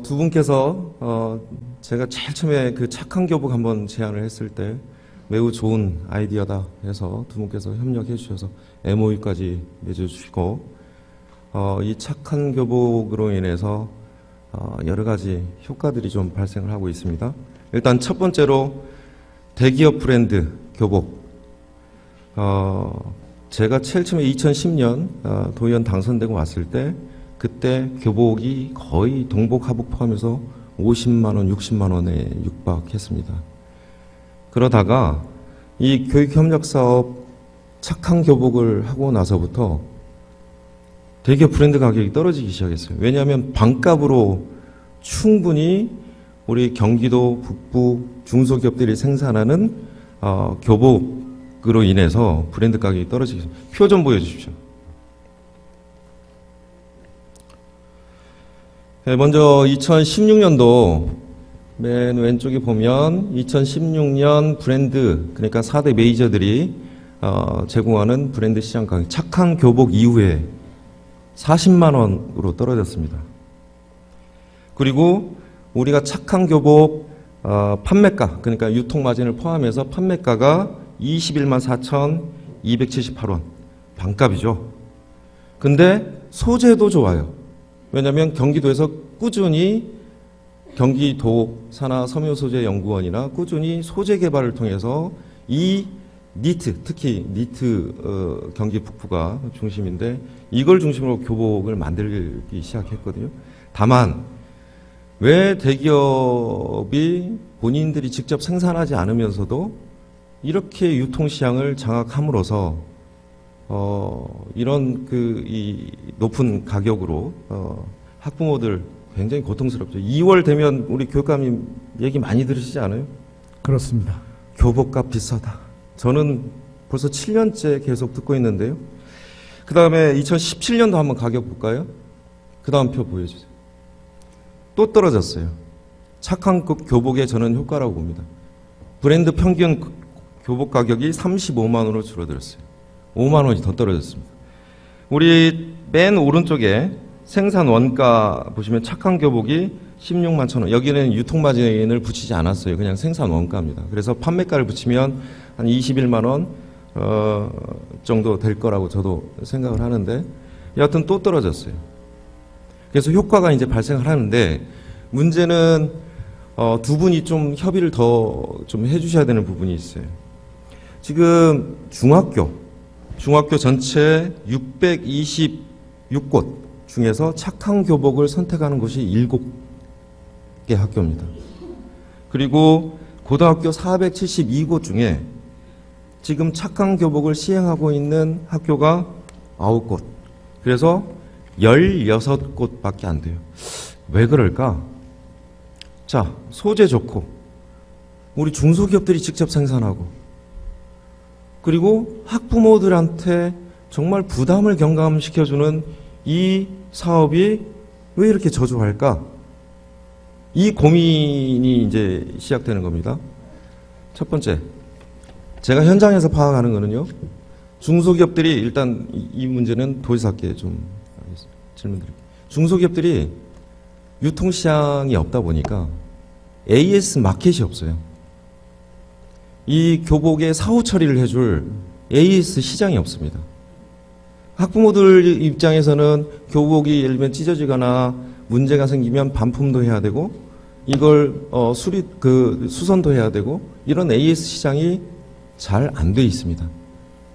두 분께서 제가 제일 처음에 그 착한 교복 한번 제안을 했을 때 매우 좋은 아이디어다 해서 두 분께서 협력해 주셔서 MOU까지 맺어주시고 이 착한 교복으로 인해서 여러 가지 효과들이 좀 발생을 하고 있습니다. 일단 첫 번째로 대기업 브랜드 교복. 제가 제일 처음에 2010년 도의원 당선되고 왔을 때 그때 교복이 거의 동복 하복 포함해서 50만 원, 60만 원에 육박했습니다. 그러다가 이 교육협력사업 착한 교복을 하고 나서부터 대기업 브랜드 가격이 떨어지기 시작했어요. 왜냐하면 반값으로 충분히 우리 경기도 북부 중소기업들이 생산하는 교복으로 인해서 브랜드 가격이 떨어지기 시작했어요. 표 좀 보여주십시오. 먼저 2016년도 맨 왼쪽에 보면 2016년 브랜드, 그러니까 4대 메이저들이 제공하는 브랜드 시장 가격, 착한 교복 이후에 40만 원으로 떨어졌습니다. 그리고 우리가 착한 교복 판매가, 그러니까 유통마진을 포함해서 판매가가 21만 4,278원, 반값이죠. 근데 소재도 좋아요. 왜냐하면 경기도에서 꾸준히 경기도 산하섬유소재연구원이나 꾸준히 소재 개발을 통해서 이 니트, 특히 니트 경기 북부가 중심인데 이걸 중심으로 교복을 만들기 시작했거든요. 다만 왜 대기업이 본인들이 직접 생산하지 않으면서도 이렇게 유통시장을 장악함으로써 이런 이 높은 가격으로 학부모들 굉장히 고통스럽죠. 2월 되면 우리 교육감님 얘기 많이 들으시지 않아요? 그렇습니다. 교복값 비싸다. 저는 벌써 7년째 계속 듣고 있는데요. 그 다음에 2017년도 한번 가격 볼까요? 그 다음 표 보여주세요. 또 떨어졌어요. 착한 교복의 저는 효과라고 봅니다. 브랜드 평균 교복 가격이 35만 원으로 줄어들었어요. 5만 원이 더 떨어졌습니다. 우리 맨 오른쪽에 생산 원가 보시면 착한 교복이 16만 1,000원. 여기는 유통마진을 붙이지 않았어요. 그냥 생산 원가입니다. 그래서 판매가를 붙이면 한 21만 원 정도 될 거라고 저도 생각을 하는데 여하튼 또 떨어졌어요. 그래서 효과가 이제 발생을 하는데 문제는 두 분이 좀 협의를 더 좀 해주셔야 되는 부분이 있어요. 지금 중학교 전체 626곳 중에서 착한 교복을 선택하는 곳이 7개 학교입니다. 그리고 고등학교 472곳 중에 지금 착한 교복을 시행하고 있는 학교가 9곳. 그래서 16곳밖에 안 돼요. 왜 그럴까? 자, 소재 좋고 우리 중소기업들이 직접 생산하고 그리고 학부모들한테 정말 부담을 경감시켜주는 이 사업이 왜 이렇게 저조할까? 이 고민이 이제 시작되는 겁니다. 첫 번째, 제가 현장에서 파악하는 거는요. 중소기업들이 일단 이 문제는 도지사께 좀 질문드릴게요. 중소기업들이 유통시장이 없다 보니까 AS 마켓이 없어요. 이 교복의 사후 처리를 해줄 AS 시장이 없습니다. 학부모들 입장에서는 교복이 예를 들면 찢어지거나 문제가 생기면 반품도 해야 되고 이걸 수선도 해야 되고 이런 AS 시장이 잘 안 돼 있습니다.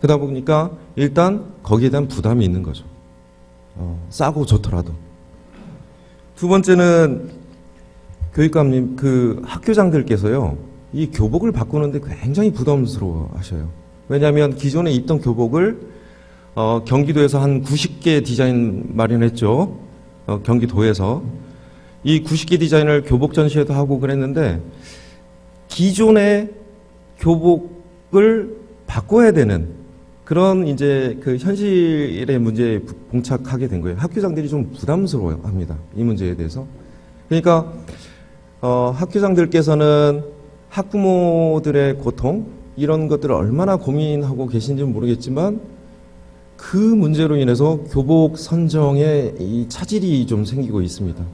그러다 보니까 일단 거기에 대한 부담이 있는 거죠. 싸고 좋더라도. 두 번째는 교육감님, 학교장들께서요, 이 교복을 바꾸는데 굉장히 부담스러워 하셔요. 왜냐하면 기존에 있던 교복을 경기도에서 한 90개 디자인 마련했죠. 경기도에서. 이 90개 디자인을 교복 전시회도 하고 그랬는데 기존의 교복을 바꿔야 되는 그런 이제 그 현실의 문제에 봉착하게 된 거예요. 학교장들이 좀 부담스러워 합니다. 이 문제에 대해서. 그러니까 학교장들께서는 학부모들의 고통 이런 것들을 얼마나 고민하고 계신지는 모르겠지만 그 문제로 인해서 교복 선정에 이 차질이 좀 생기고 있습니다.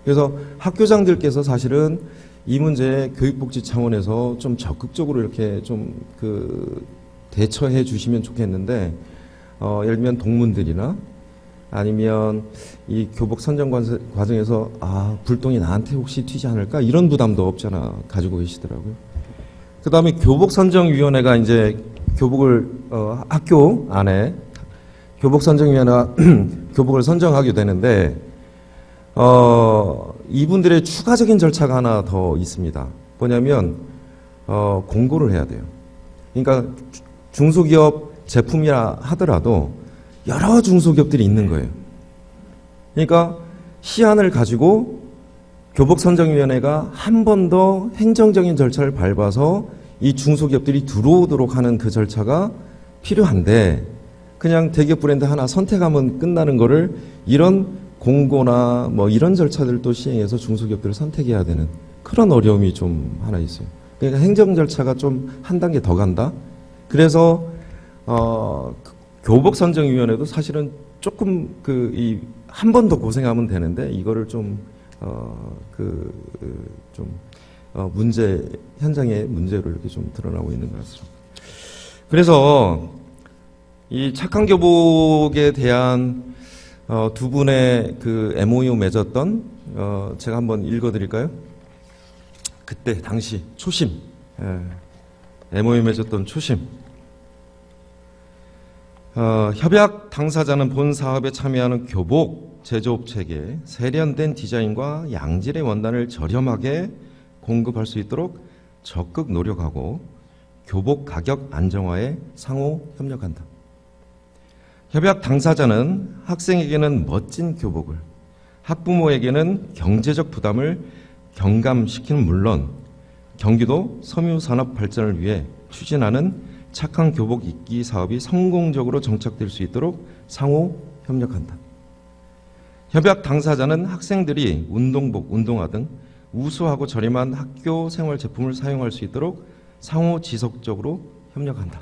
그래서 학교장들께서 사실은 이 문제에 교육복지 차원에서 좀 적극적으로 이렇게 좀 대처해 주시면 좋겠는데, 예를 들면 동문들이나 아니면 이 교복 선정 과정에서 불똥이 나한테 혹시 튀지 않을까 이런 부담도 없잖아 가지고 계시더라고요. 그 다음에 교복선정위원회가 이제 교복을 학교 안에 교복선정위원회가 교복을 선정하게 되는데 이분들의 추가적인 절차가 하나 더 있습니다. 뭐냐면 공고를 해야 돼요. 그러니까 중소기업 제품이라 하더라도 여러 중소기업들이 있는 거예요. 그러니까 시안을 가지고 교복선정위원회가 한 번 더 행정적인 절차를 밟아서 이 중소기업들이 들어오도록 하는 그 절차가 필요한데, 그냥 대기업 브랜드 하나 선택하면 끝나는 거를 이런 공고나 뭐 이런 절차들도 시행해서 중소기업들을 선택해야 되는 그런 어려움이 좀 하나 있어요. 그러니까 행정 절차가 좀 한 단계 더 간다. 그래서 교복선정위원회도 사실은 조금 한 번 더 고생하면 되는데 이거를 좀 현장의 문제로 이렇게 좀 드러나고 있는 것 같습니다. 그래서 이 착한 교복에 대한 두 분의 그 MOU 맺었던 제가 한번 읽어드릴까요? 그때 당시 초심, MOU 맺었던 초심. 협약 당사자는 본 사업에 참여하는 교복 제조업체에게 세련된 디자인과 양질의 원단을 저렴하게 공급할 수 있도록 적극 노력하고 교복 가격 안정화에 상호 협력한다. 협약 당사자는 학생에게는 멋진 교복을, 학부모에게는 경제적 부담을 경감시키는 물론 경기도 섬유산업 발전을 위해 추진하는 착한 교복 입기 사업이 성공적으로 정착될 수 있도록 상호 협력한다. 협약 당사자는 학생들이 운동복, 운동화 등 우수하고 저렴한 학교 생활 제품을 사용할 수 있도록 상호 지속적으로 협력한다.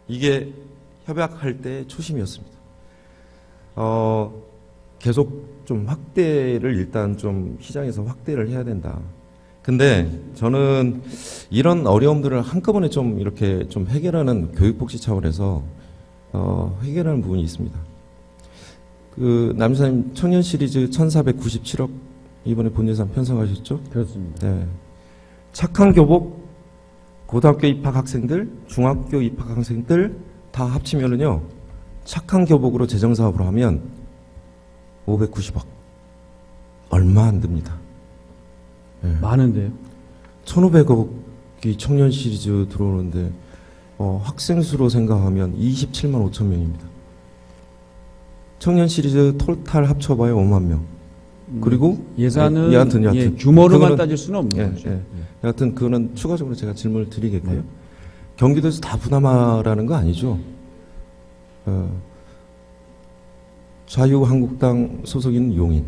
이게 협약할 때의 초심이었습니다. 계속 좀 확대를 일단 좀 시장에서 확대를 해야 된다. 근데 저는 이런 어려움들을 한꺼번에 좀 이렇게 좀 해결하는 교육복지 차원에서 해결하는 부분이 있습니다. 남사님 청년 시리즈 1497억 이번에 본 예산 편성하셨죠? 그렇습니다. 네. 착한 교복 고등학교 입학 학생들, 중학교 입학 학생들 다 합치면은요, 착한 교복으로 재정사업으로 하면 590억. 얼마 안 듭니다. 네. 많은데요? 1,500억이 청년 시리즈 들어오는데, 학생 수로 생각하면 27만 5천 명입니다. 청년 시리즈 토탈 합쳐봐야 5만 명. 그리고 예산은 여하튼 규모로만 따질 수는 없는 거죠. 여하튼 그거는 추가적으로 제가 질문을 드리겠고요. 경기도에서 다 부담하라는 거 아니죠? 자유한국당 소속인 용인,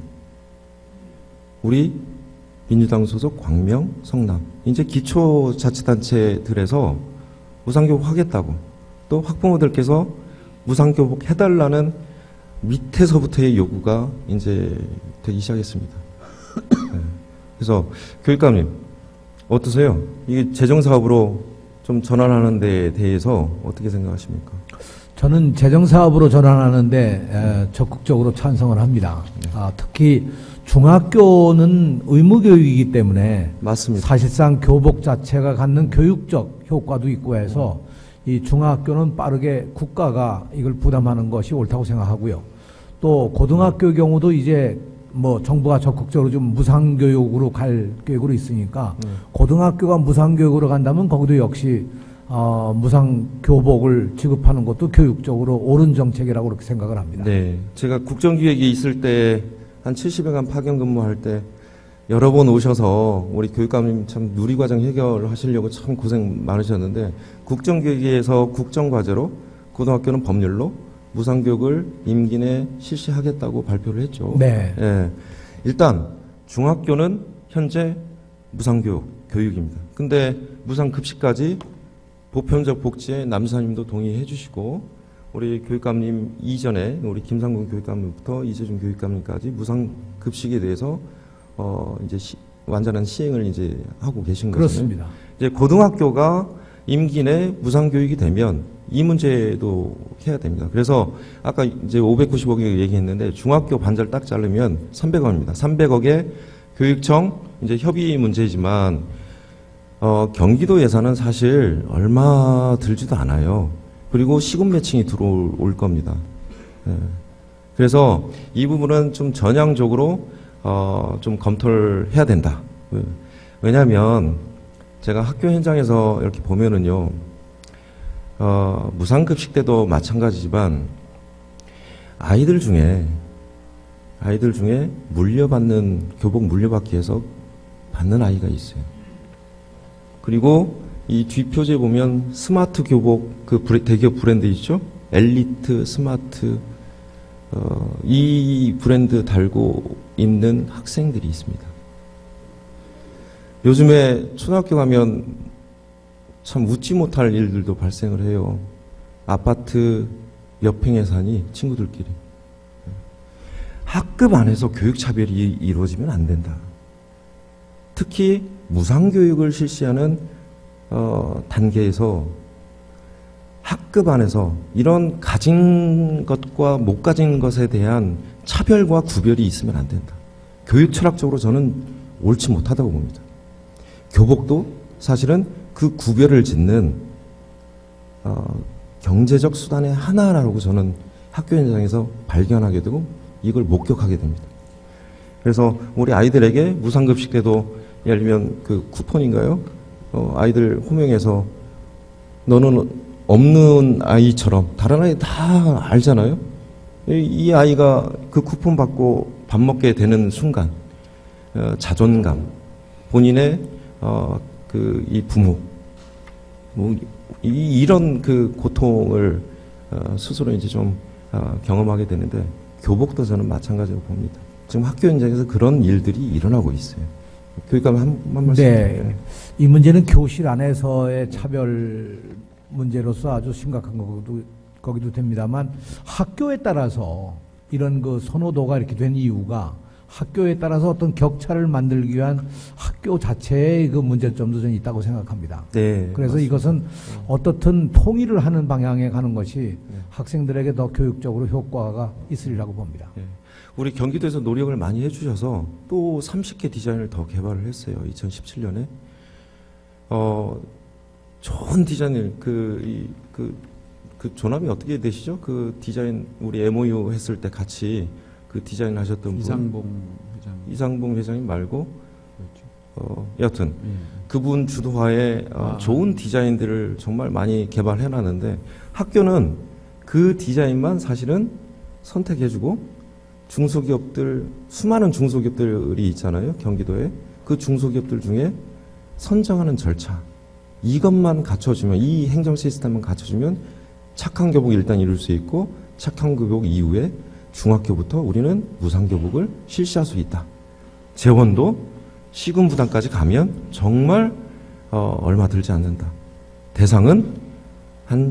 우리 민주당 소속 광명, 성남, 이제 기초자치단체들에서 무상교복 하겠다고, 또 학부모들께서 무상교복 해달라는 밑에서부터의 요구가 이제 되기 시작했습니다. 네. 그래서 교육감님 어떠세요? 이게 재정사업으로 좀 전환하는 데에 대해서 어떻게 생각하십니까? 저는 재정사업으로 전환하는데 적극적으로 찬성을 합니다. 네. 특히 중학교는 의무교육이기 때문에 맞습니다. 사실상 교복 자체가 갖는 교육적 효과도 있고 해서 이 중학교는 빠르게 국가가 이걸 부담하는 것이 옳다고 생각하고요. 또 고등학교 경우도 이제 뭐 정부가 적극적으로 좀 무상교육으로 갈 계획으로 있으니까 고등학교가 무상교육으로 간다면 거기도 역시 무상교복을 지급하는 것도 교육적으로 옳은 정책이라고 그렇게 생각을 합니다. 네, 제가 국정기획이 있을 때 한 70여간 파견 근무할 때 여러 번 오셔서 우리 교육감님 참 누리과정 해결하시려고 참 고생 많으셨는데, 국정기획에서 국정과제로 고등학교는 법률로 무상교육을 임기 내 실시하겠다고 발표를 했죠. 네. 예. 일단 중학교는 현재 교육입니다. 근데 무상급식까지 보편적 복지에 남사님도 동의해 주시고, 우리 교육감님 이전에 우리 김상군 교육감님부터 이재준 교육감님까지 무상급식에 대해서 이제 완전한 시행을 이제 하고 계신 거죠. 그렇습니다. 이제 고등학교가 임기 내 무상교육이 되면 이 문제도 해야 됩니다. 그래서 아까 이제 590억 얘기했는데 중학교 반절 딱 자르면 300억입니다. 300억에 교육청 이제 협의 문제지만 경기도 예산은 사실 얼마 들지도 않아요. 그리고 시급 매칭이 들어올 겁니다. 예. 그래서 이 부분은 좀 전향적으로 좀 검토를 해야 된다. 왜냐하면 제가 학교 현장에서 이렇게 보면은요, 무상급식 때도 마찬가지지만 아이들 중에 교복 물려받기 위해서 받는 아이가 있어요. 그리고 이 뒷표지에 보면 스마트 교복 그 대기업 브랜드 있죠? 엘리트 스마트 이 브랜드 달고 입는 학생들이 있습니다. 요즘에 초등학교 가면 참 웃지 못할 일들도 발생을 해요. 아파트 옆행 예산이 친구들끼리. 학급 안에서 교육차별이 이루어지면 안 된다. 특히 무상교육을 실시하는 단계에서 학급 안에서 이런 가진 것과 못 가진 것에 대한 차별과 구별이 있으면 안 된다. 교육 철학적으로 저는 옳지 못하다고 봅니다. 교복도 사실은 그 구별을 짓는 경제적 수단의 하나라고 저는 학교 현장에서 발견하게 되고 이걸 목격하게 됩니다. 그래서 우리 아이들에게 무상급식 때도 예를 들면 그 쿠폰인가요? 아이들 호명해서 너는 없는 아이처럼 다른 아이 다 알잖아요. 이 아이가 그 쿠폰 받고 밥 먹게 되는 순간 자존감, 본인의 이 부모, 이런 그 고통을 스스로 이제 좀 경험하게 되는데 교복도 저는 마찬가지로 봅니다. 지금 학교 현장에서 그런 일들이 일어나고 있어요. 교육감 한 말씀. 네, 이 문제는 교실 안에서의 차별 문제로서 아주 심각한 거기도 됩니다만 학교에 따라서 이런 그 선호도가 이렇게 된 이유가 학교에 따라서 어떤 격차를 만들기 위한 학교 자체의 그 문제점도 저는 있다고 생각합니다. 네, 그래서 맞습니다. 이것은 어떻든 통일을 하는 방향에 가는 것이 학생들에게 더 교육적으로 효과가 있으리라고 봅니다. 네. 우리 경기도에서 노력을 많이 해주셔서 또 30개 디자인을 더 개발을 했어요. 2017년에. 좋은 디자인을, 그 조남이 어떻게 되시죠? 그 디자인, 우리 MOU 했을 때 같이 그 디자인 하셨던 분. 이상봉 회장님 말고, 여튼, 그분 주도하에 좋은 디자인들을 정말 많이 개발해 놨는데 학교는 그 디자인만 사실은 선택해주고 중소기업들, 수많은 중소기업들이 있잖아요. 경기도에. 그 중소기업들 중에 선정하는 절차. 이것만 갖춰주면, 이 행정 시스템만 갖춰주면 착한 교복을 일단 이룰 수 있고 착한 교복 이후에 중학교부터 우리는 무상교복을 실시할 수 있다. 재원도 시군 부담까지 가면 정말 얼마 들지 않는다. 대상은 한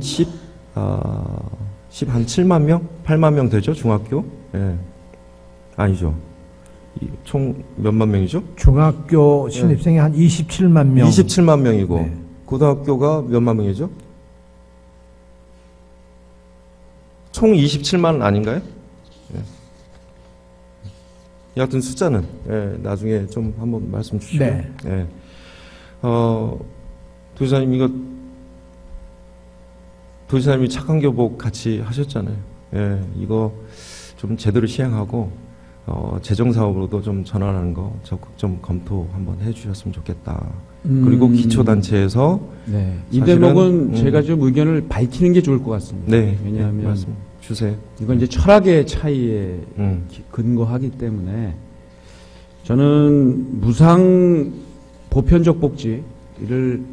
7만 명? 8만 명 되죠? 중학교? 예. 아니죠. 총 몇만 명이죠? 중학교 신입생이 한 27만 명. 27만 명이고 네. 고등학교가 몇만 명이죠? 총 27만 아닌가요? 예. 여하튼 숫자는 나중에 좀 한번 말씀 주시고요. 네. 예. 도지사님 도지사님이 착한 교복 같이 하셨잖아요. 예, 이거 좀 제대로 시행하고 재정 사업으로도 좀 전환하는 거 적극 좀 검토 한번 해주셨으면 좋겠다. 그리고 기초단체에서 네. 이 대목은 제가 좀 의견을 밝히는 게 좋을 것 같습니다. 네, 왜냐하면 말씀 주세요. 이건 이제 철학의 차이에 근거하기 때문에 저는 무상 보편적 복지를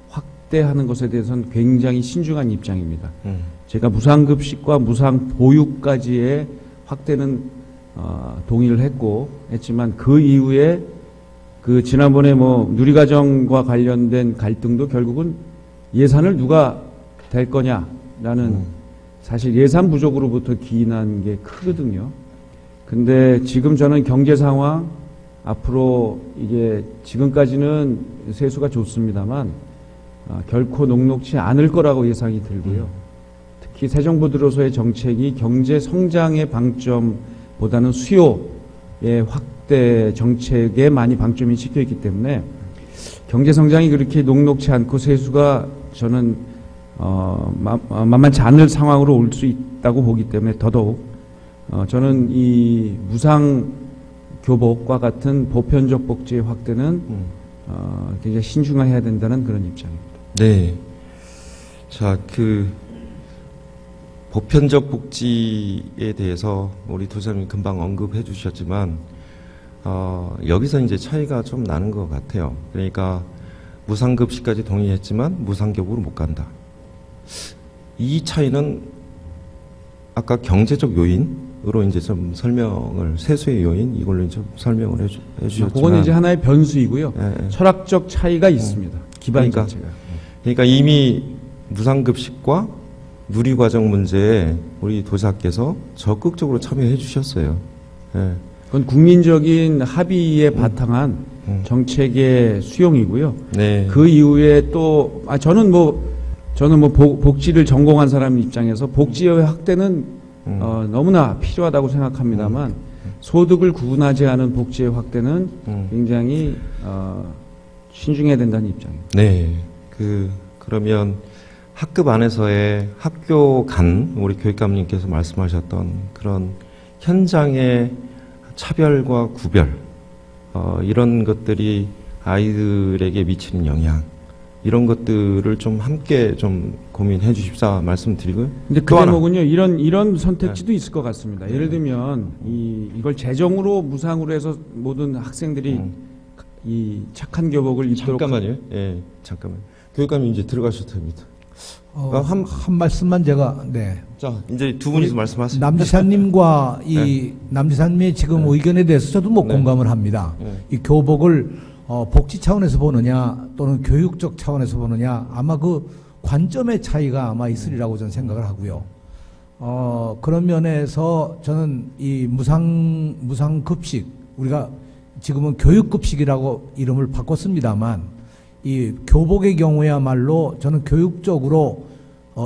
확대하는 것에 대해서는 굉장히 신중한 입장입니다. 제가 무상급식과 무상보육까지의 확대는 동의를 했지만 그 이후에 그 지난번에 누리과정과 관련된 갈등도 결국은 예산을 누가 댈 거냐라는 사실 예산 부족으로부터 기인한 게 크거든요. 근데 지금 저는 경제 상황 앞으로 이게 지금까지는 세수가 좋습니다만 결코 녹록지 않을 거라고 예상이 들고요. 특히 새 정부 들어서의 정책이 경제 성장의 방점보다는 수요의 확대 정책에 많이 방점이 찍혀 있기 때문에 경제 성장이 그렇게 녹록지 않고 세수가 저는 만만치 않을 상황으로 올 수 있다고 보기 때문에 더더욱 저는 이 무상 교복과 같은 보편적 복지의 확대는 굉장히 신중해야 된다는 그런 입장입니다. 네. 자, 보편적 복지에 대해서 우리 도사님이 금방 언급해 주셨지만, 여기서 이제 차이가 좀 나는 것 같아요. 그러니까 무상급식까지 동의했지만 무상교복으로 못 간다. 이 차이는 아까 경제적 요인으로 이제 좀 설명을, 세수의 요인, 이걸로 좀 설명을 해 주셨지만. 그건 이제 하나의 변수이고요. 예. 철학적 차이가 있습니다. 기반 자체가. 그러니까 이미 무상급식과 누리과정 문제에 우리 도사께서 적극적으로 참여해 주셨어요. 예. 그건 국민적인 합의에 바탕한 정책의 수용이고요. 네. 그 이후에 또 저는 복지를 전공한 사람 입장에서 복지의 확대는 너무나 필요하다고 생각합니다만 소득을 구분하지 않은 복지의 확대는 굉장히 신중해야 된다는 입장입니다. 네. 그러면 학급 안에서의 학교 간 우리 교육감님께서 말씀하셨던 그런 현장의 차별과 구별, 이런 것들이 아이들에게 미치는 영향, 이런 것들을 좀 함께 좀 고민해 주십사 말씀드리고요. 근데 그 대목은요, 이런 선택지도 있을 것 같습니다. 예를 들면, 이걸 재정으로 무상으로 해서 모든 학생들이 이 착한 교복을 입도록. 잠깐만요. 예, 잠깐만. 교육감님 이제 들어가셔도 됩니다. 한 말씀만 제가, 네. 자, 이제 두 분이서 말씀하세요. 남지사님과 남지사님의 지금 의견에 대해서 저도 공감을 합니다. 이 교복을 복지 차원에서 보느냐 또는 교육적 차원에서 보느냐 아마 그 관점의 차이가 아마 있으리라고 저는 생각을 하고요. 그런 면에서 저는 이 무상급식, 우리가 지금은 교육급식이라고 이름을 바꿨습니다만 이 교복의 경우야말로 저는 교육적으로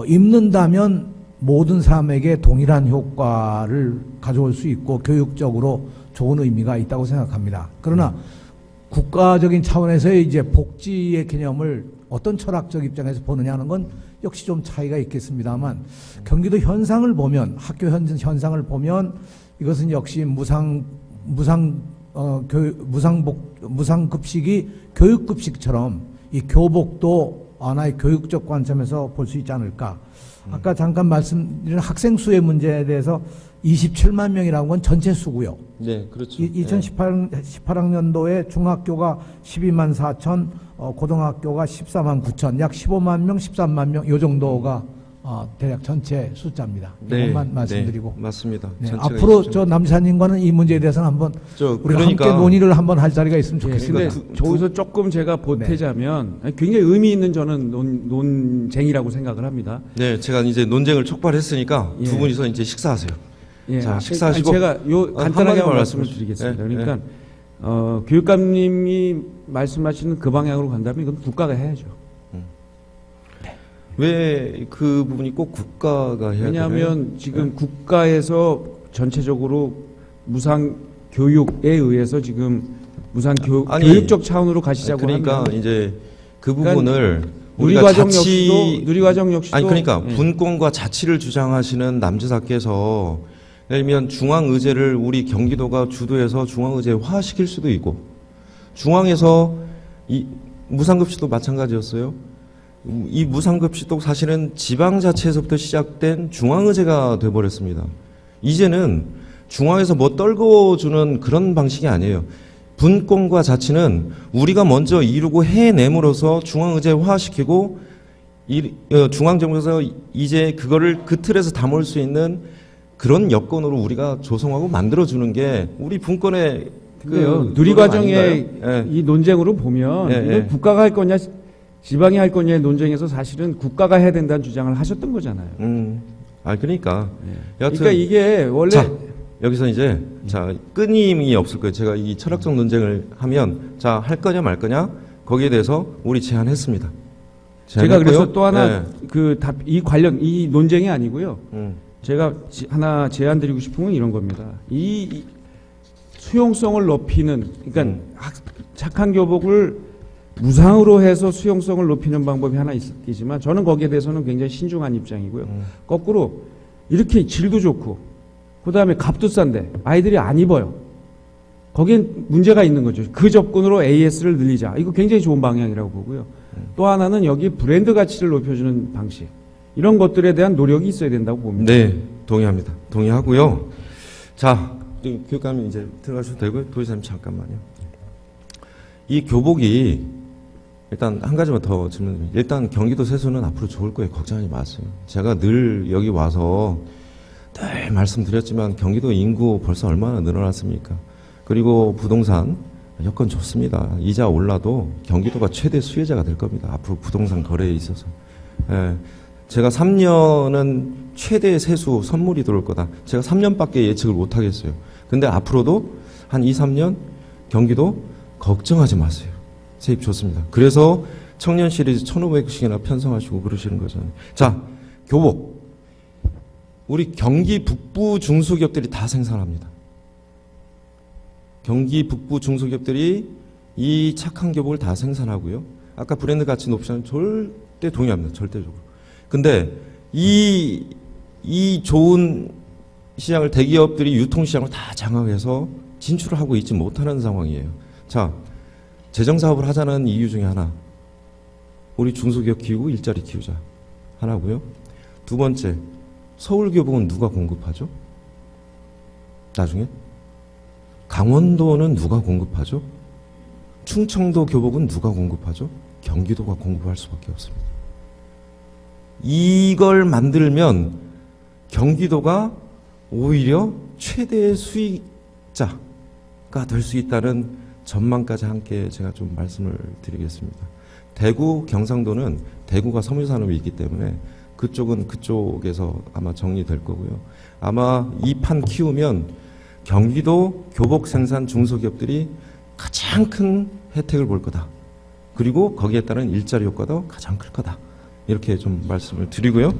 입는다면 모든 사람에게 동일한 효과를 가져올 수 있고 교육적으로 좋은 의미가 있다고 생각합니다. 그러나 국가적인 차원에서의 이제 복지의 개념을 어떤 철학적 입장에서 보느냐는 건 역시 좀 차이가 있겠습니다만 경기도 현상을 보면 학교 현상을 보면 이것은 역시 무상급식이 교육급식처럼 이 교복도 하나의 교육적 관점에서 볼 수 있지 않을까. 아까 잠깐 말씀드린 학생 수의 문제에 대해서 27만 명이라는 건 전체 수고요. 네, 그렇죠. 2018학년도에 중학교가 12만 4천, 고등학교가 14만 9천, 약 15만 명, 13만 명, 요 정도가 대략 전체 숫자입니다. 이것만 말씀드리고. 네, 맞습니다. 네, 앞으로 저 남지사님과는 이 문제에 대해서는 한번 우리가 함께 논의를 한번 할 자리가 있으면 좋겠습니다. 근데 저기서 조금 제가 보태자면 굉장히 의미 있는 저는 논쟁이라고 생각을 합니다. 네, 제가 이제 논쟁을 촉발했으니까 두 분이서 이제 식사하세요. 예, 자, 식사하시고 제가 간단하게 말씀을 드리겠습니다. 그러니까 교육감님이 말씀하시는 그 방향으로 간다면 이건 국가가 해야죠. 왜 그 부분이 꼭 국가가 해야 되나요? 왜냐하면 지금 국가에서 전체적으로 무상 교육에 의해서 지금 무상 교육적 차원으로 가시자고 그러니까 하면 이제 그 부분을 누리과정 역시도 아니 그러니까 분권과 자치를 주장하시는 남지사께서 예를 들면 중앙의제를 우리 경기도가 주도해서 중앙의제화시킬 수도 있고 중앙에서 이 무상급식도 마찬가지였어요. 이 무상급식도 사실은 지방자치에서부터 시작된 중앙의제가 돼버렸습니다. 이제는 중앙에서 뭐 떨궈주는 그런 방식이 아니에요. 분권과 자치는 우리가 먼저 이루고 해냄으로써 중앙의제화시키고 중앙정부에서 이제 그거를 그 틀에서 담을 수 있는 그런 여건으로 우리가 조성하고 만들어주는 게 우리 분권의 누리과정의 이 논쟁으로 보면 이건 국가가 할 거냐 지방이 할 거냐의 논쟁에서 사실은 국가가 해야 된다는 주장을 하셨던 거잖아요. 그러니까. 그러니까 이게 원래 여기서 이제 자 끊임이 없을 거예요. 제가 이 철학적 논쟁을 하면 자 할 거냐 말 거냐 거기에 대해서 우리 제안했습니다. 제가 그래서 제안했고요. 또 하나 네. 이 관련 이 논쟁이 아니고요. 음. 제가 하나 제안 드리고 싶은 건 이런 겁니다. 이 수용성을 높이는 그러니까 착한 교복을 무상으로 해서 수용성을 높이는 방법이 하나 있겠지만 저는 거기에 대해서는 굉장히 신중한 입장이고요. 거꾸로 이렇게 질도 좋고 그다음에 값도 싼데 아이들이 안 입어요. 거기엔 문제가 있는 거죠. 그 접근으로 AS를 늘리자. 이거 굉장히 좋은 방향이라고 보고요. 또 하나는 여기 브랜드 가치를 높여주는 방식. 이런 것들에 대한 노력이 있어야 된다고 봅니다. 네, 동의합니다. 동의하고요. 자, 교육감이 이제 들어가셔도 되고요. 도지사님 잠깐만요. 이 교복이 일단 한 가지만 더 질문드립니다. 일단 경기도 세수는 앞으로 좋을 거예요. 걱정하지 마세요. 제가 늘 여기 와서 늘 말씀드렸지만 경기도 인구 벌써 얼마나 늘어났습니까? 그리고 부동산 여건 좋습니다. 이자 올라도 경기도가 최대 수혜자가 될 겁니다. 앞으로 부동산 거래에 있어서. 예, 제가 3년은 최대 세수 선물이 들어올 거다. 제가 3년밖에 예측을 못 하겠어요. 근데 앞으로도 한 2, 3년 경기도 걱정하지 마세요. 세입 좋습니다. 그래서 청년 시리즈 1,500씩이나 편성하시고 그러시는 거잖아요. 자, 교복. 우리 경기 북부 중소기업들이 다 생산합니다. 경기 북부 중소기업들이 이 착한 교복을 다 생산하고요. 아까 브랜드 가치 높이는 절대 동의합니다. 절대적으로. 근데 이 좋은 시장을 대기업들이 유통시장을 다 장악해서 진출을 하고 있지 못하는 상황이에요. 자, 재정사업을 하자는 이유 중에 하나. 우리 중소기업 키우고 일자리 키우자. 하나고요. 두 번째, 서울교복은 누가 공급하죠? 나중에? 강원도는 누가 공급하죠? 충청도 교복은 누가 공급하죠? 경기도가 공급할 수밖에 없습니다. 이걸 만들면 경기도가 오히려 최대의 수익자가 될 수 있다는 전망까지 함께 제가 좀 말씀을 드리겠습니다. 대구, 경상도는 대구가 섬유산업이 있기 때문에 그쪽은 그쪽에서 아마 정리될 거고요. 아마 이 판 키우면 경기도 교복 생산 중소기업들이 가장 큰 혜택을 볼 거다. 그리고 거기에 따른 일자리 효과도 가장 클 거다. 이렇게 좀 말씀을 드리고요.